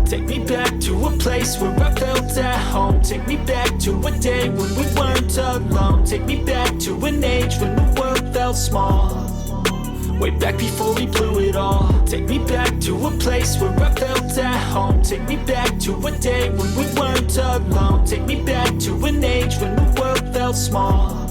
Take me back to a place where I felt at home. Take me back to a day when we weren't alone. Take me back to an age when the world felt small. Way back before we blew it all. Take me back to a place where I felt at home. Take me back to a day when we weren't alone. Take me back to an age when the world felt small.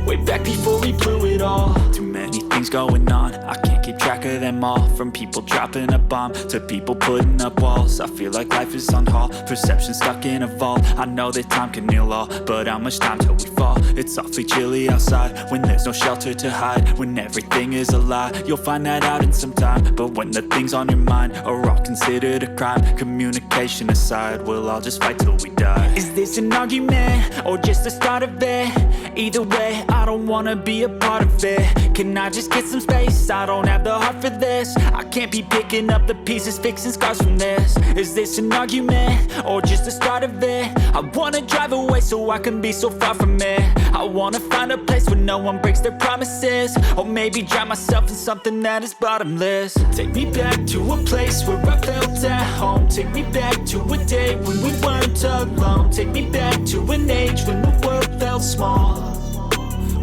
Way back before we blew it all. Too many things going on, I can't keep track of them all. From people dropping a bomb to people putting up walls. I feel like life is on hold, perception stuck in a vault. I know that time can heal all, but how much time till we fall? It's awfully chilly outside when there's no shelter to hide. When everything is a lie, you'll find that out in some time. But when the things on your mind are all considered a crime, communication aside, we'll all just fight till we die. Is this an argument or just the start of it? Either way, I don't wanna be a part of it. Can I just get some space? I don't have the heart for this. I can't be picking up the pieces, fixing scars from this. Is this an argument or just the start of it? I wanna drive away so I can be so far from it. I wanna find a place where no one breaks their promises. Or maybe drown myself in something that is bottomless. Take me back to a place where I felt at home. Take me back to a day when we weren't alone. Take me back to an age when the world felt small.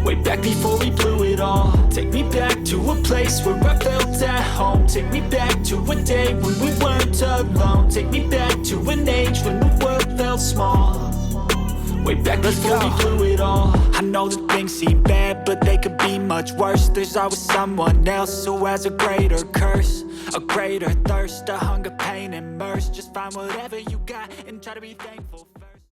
Way back before we blew it all. Take me back to a place where I felt at home. Take me back to a day when we weren't alone. Take me back to an age when the world felt small. Way back before we blew it all. I know that things seem bad, but they could be much worse. There's always someone else who has a greater curse, a greater thirst, a hunger, pain, and mercy. Just find whatever you got and try to be thankful.